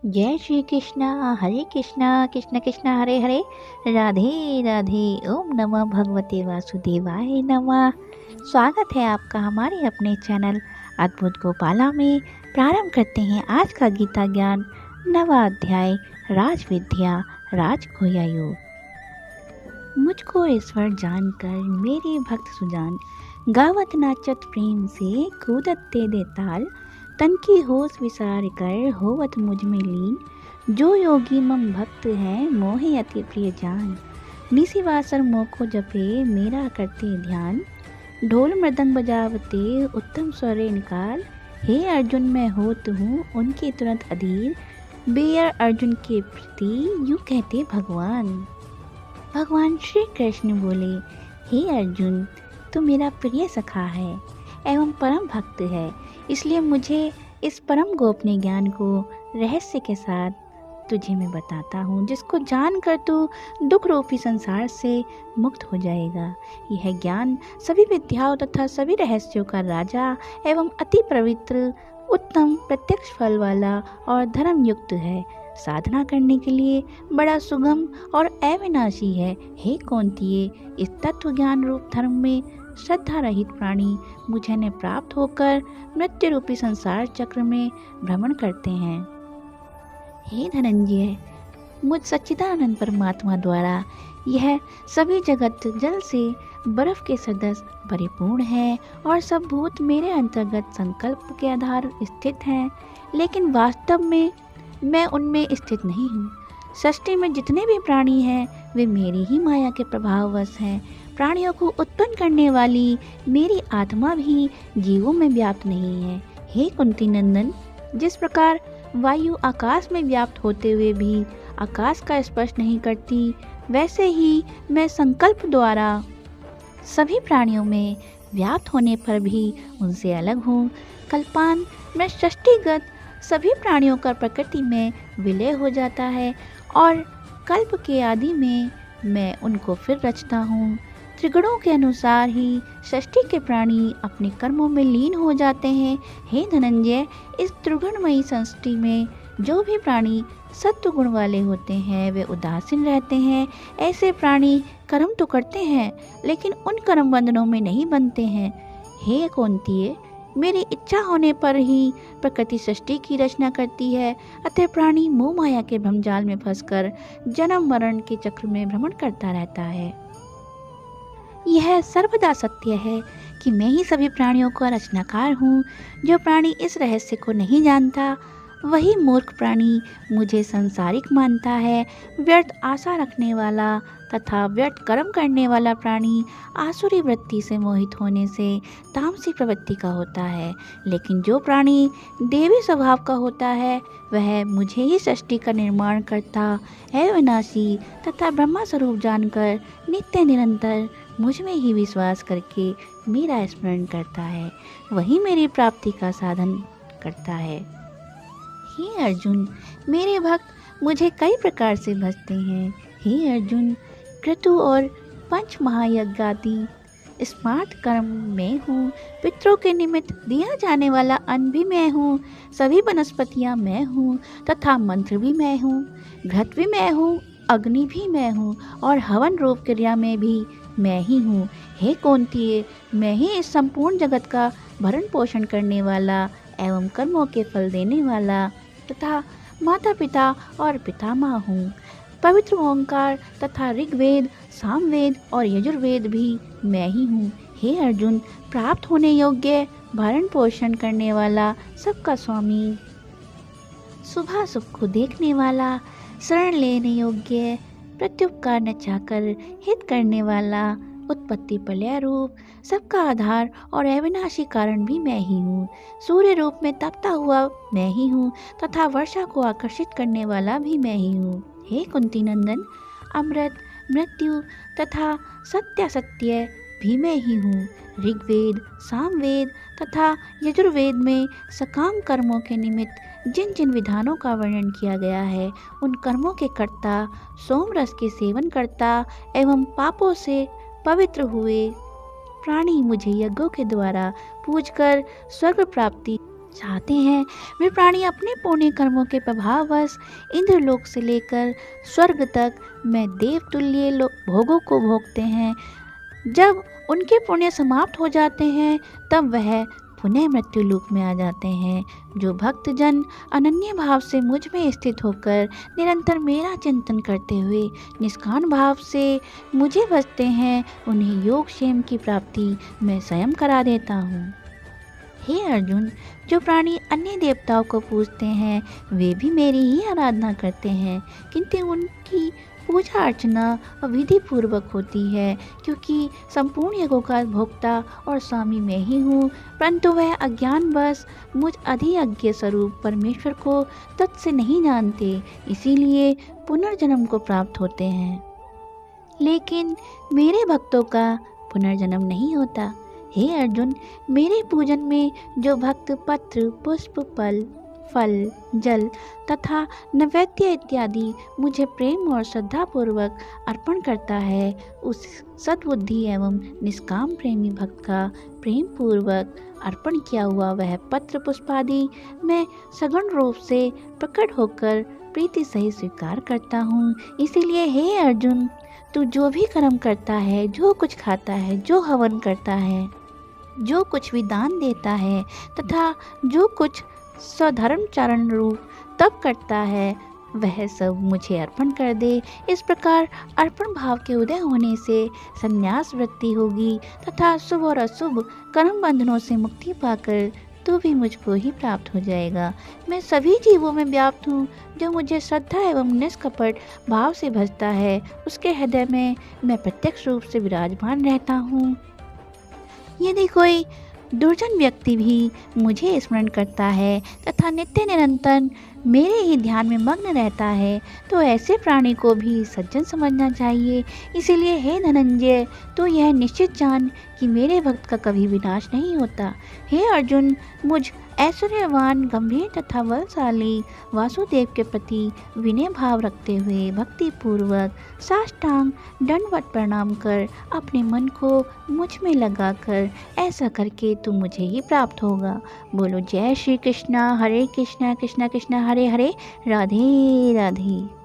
जय श्री कृष्णा। हरे कृष्णा कृष्ण कृष्ण हरे हरे, राधे राधे। ओम नमः भगवते वासुदेवाय नमः। स्वागत है आपका हमारे अपने चैनल अद्भुत गोपाला में। प्रारंभ करते हैं आज का गीता ज्ञान नवा अध्याय राज विद्या राज खोया योग। मुझको ईश्वर जानकर मेरे भक्त सुजान, गावत नाचत प्रेम से कूदत ते दे ताल। तन की होश विसार कर होवत मुझ में लीन, जो योगी मम भक्त है मोहे अति प्रिय जान। निशिवासर मोको जपे मेरा करते ध्यान, ढोल मृदंग बजावते उत्तम स्वर निकाल। हे अर्जुन मैं होत हूँ उनके तुरंत अधीर, बेयर अर्जुन के प्रति यूँ कहते भगवान। भगवान श्री कृष्ण बोले, हे अर्जुन, तू मेरा प्रिय सखा है एवं परम भक्त है, इसलिए मुझे इस परम गोपनीय ज्ञान को रहस्य के साथ तुझे मैं बताता हूँ, जिसको जानकर तू दुख रूपी संसार से मुक्त हो जाएगा। यह ज्ञान सभी विद्याओं तथा सभी रहस्यों का राजा एवं अति पवित्र उत्तम प्रत्यक्ष फल वाला और धर्म युक्त है। साधना करने के लिए बड़ा सुगम और अविनाशी है। हे कौंतिये, इस तत्व ज्ञान रूप धर्म में श्रद्धा रहित प्राणी मुझे ने प्राप्त होकर मृत्यु रूपी संसार चक्र में भ्रमण करते हैं। हे धनंजय, मुझ सच्चिदानंद परमात्मा द्वारा यह सभी जगत जल से बर्फ के सदस्य परिपूर्ण है और सब भूत मेरे अंतर्गत संकल्प के आधार स्थित हैं, लेकिन वास्तव में मैं उनमें स्थित नहीं हूँ। सृष्टि में जितने भी प्राणी हैं वे मेरी ही माया के प्रभाववश हैं। प्राणियों को उत्पन्न करने वाली मेरी आत्मा भी जीवों में व्याप्त नहीं है। हे कुंती नंदन, जिस प्रकार वायु आकाश में व्याप्त होते हुए भी आकाश का स्पर्श नहीं करती, वैसे ही मैं संकल्प द्वारा सभी प्राणियों में व्याप्त होने पर भी उनसे अलग हूँ। कल्पांत में सृष्टिगत सभी प्राणियों का प्रकृति में विलय हो जाता है और कल्प के आदि में मैं उनको फिर रचता हूँ। त्रिगुणों के अनुसार ही सृष्टि के प्राणी अपने कर्मों में लीन हो जाते हैं। हे धनंजय, इस त्रिगुणमयी सृष्टि में जो भी प्राणी सत्व गुण वाले होते हैं वे उदासीन रहते हैं। ऐसे प्राणी कर्म तो करते हैं लेकिन उन कर्म बंधनों में नहीं बनते हैं। हे कौंतिये, मेरी इच्छा होने पर ही प्रकृति सृष्टि की रचना करती है, अतः प्राणी मोह माया के भ्रमजाल में फंसकर जन्म मरण के चक्र में भ्रमण करता रहता है। यह सर्वदा सत्य है कि मैं ही सभी प्राणियों का रचनाकार हूँ। जो प्राणी इस रहस्य को नहीं जानता वही मूर्ख प्राणी मुझे संसारिक मानता है। व्यर्थ आशा रखने वाला तथा व्यर्थ कर्म करने वाला प्राणी आसुरी वृत्ति से मोहित होने से तामसिक प्रवृत्ति का होता है, लेकिन जो प्राणी देवी स्वभाव का होता है वह मुझे ही सृष्टि का निर्माण करता अविनाशी तथा ब्रह्मा स्वरूप जानकर नित्य निरंतर मुझ में ही विश्वास करके मेरा स्मरण करता है, वही मेरी प्राप्ति का साधन करता है। हे अर्जुन, मेरे भक्त मुझे कई प्रकार से भजते हैं। हे अर्जुन, क्रतु और पंच महायज्ञादि स्मार्ट कर्म मैं हूँ। पितरों के निमित्त दिया जाने वाला अन्न भी मैं हूँ। सभी वनस्पतियाँ मैं हूँ तथा मंत्र भी मैं हूँ। घृत भी मैं हूँ, अग्नि भी मैं हूँ और हवन रूप क्रिया में भी मैं ही हूँ। हे कौंतिये, मैं ही इस संपूर्ण जगत का भरण पोषण करने वाला एवं कर्मों के फल देने वाला तथा माता पिता और पितामह हूँ। पवित्र ओंकार तथा ऋग्वेद, सामवेद और यजुर्वेद भी मैं ही हूँ। हे अर्जुन, प्राप्त होने योग्य भरण पोषण करने वाला, सबका स्वामी, शुभ सुख को देखने वाला, शरण लेने योग्य, प्रत्युपकार न चाहकर हित करने वाला, उत्पत्ति प्रलय रूप, सबका आधार और अविनाशी कारण भी मैं ही हूँ। सूर्य रूप में तपता हुआ मैं ही हूँ तथा वर्षा को आकर्षित करने वाला भी मैं ही हूँ। हे कुंती नंदन, अमृत, मृत्यु तथा सत्य सत्य भी मैं ही हूँ। ऋग्वेद, सामवेद तथा यजुर्वेद में सकाम कर्मों के निमित्त जिन जिन विधानों का वर्णन किया गया है उन कर्मों के कर्ता, सोम रस के सेवन करता एवं पापों से पवित्र हुए प्राणी मुझे यज्ञों के द्वारा पूजकर स्वर्ग प्राप्ति चाहते हैं। वे प्राणी अपने पुण्य कर्मों के प्रभाववश इंद्रलोक से लेकर स्वर्ग तक में देवतुल्य भोगों को भोगते हैं। जब उनके पुण्य समाप्त हो जाते हैं तब वह पुनः मृत्यु लोक में आ जाते हैं। जो भक्तजन अनन्य भाव से मुझ में स्थित होकर निरंतर मेरा चिंतन करते हुए निष्काम भाव से मुझे भजते हैं, उन्हें योग क्षेम की प्राप्ति मैं स्वयं करा देता हूँ। हे अर्जुन, जो प्राणी अन्य देवताओं को पूजते हैं वे भी मेरी ही आराधना करते हैं, किंतु उनकी पूजा अर्चना विधि पूर्वक होती है, क्योंकि संपूर्ण योगों का भोक्ता और स्वामी मैं ही हूँ। परंतु वह अज्ञानवश मुझ अधियज्ञ स्वरूप परमेश्वर को तत् से नहीं जानते, इसीलिए पुनर्जन्म को प्राप्त होते हैं। लेकिन मेरे भक्तों का पुनर्जन्म नहीं होता। हे अर्जुन, मेरे पूजन में जो भक्त पत्र, पुष्प, फल, जल तथा नैवेद्य इत्यादि मुझे प्रेम और श्रद्धा पूर्वक अर्पण करता है, उस सद्बुद्धि एवं निष्काम प्रेमी भक्त का प्रेम पूर्वक अर्पण किया हुआ वह पत्र पुष्पादि मैं सगुण रूप से प्रकट होकर प्रीति सहित स्वीकार करता हूँ। इसीलिए हे अर्जुन, तू जो भी कर्म करता है, जो कुछ खाता है, जो हवन करता है, जो कुछ भी दान देता है तथा जो कुछ स्वधर्मचारण रूप तप करता है, वह सब मुझे अर्पण कर दे। इस प्रकार अर्पण भाव के उदय होने से संन्यास वृत्ति होगी तथा शुभ और अशुभ कर्म बंधनों से मुक्ति पाकर तू भी मुझको ही प्राप्त हो जाएगा। मैं सभी जीवों में व्याप्त हूँ। जो मुझे श्रद्धा एवं निष्कपट भाव से भजता है, उसके हृदय में मैं प्रत्यक्ष रूप से विराजमान रहता हूँ। यदि कोई दुर्जन व्यक्ति भी मुझे स्मरण करता है तथा नित्य निरंतर मेरे ही ध्यान में मग्न रहता है, तो ऐसे प्राणी को भी सज्जन समझना चाहिए। इसीलिए हे धनंजय, तो यह निश्चित जान कि मेरे भक्त का कभी विनाश नहीं होता। हे अर्जुन, मुझ ऐश्वर्यवान, गंभीर तथा बलशाली वासुदेव के प्रति विनय भाव रखते हुए भक्ति पूर्वक साष्टांग दंडवत प्रणाम कर अपने मन को मुझ में लगाकर ऐसा करके तू मुझे ही प्राप्त होगा। बोलो जय श्री कृष्णा, हरे कृष्णा कृष्णा कृष्णा हरे हरे, राधे राधे।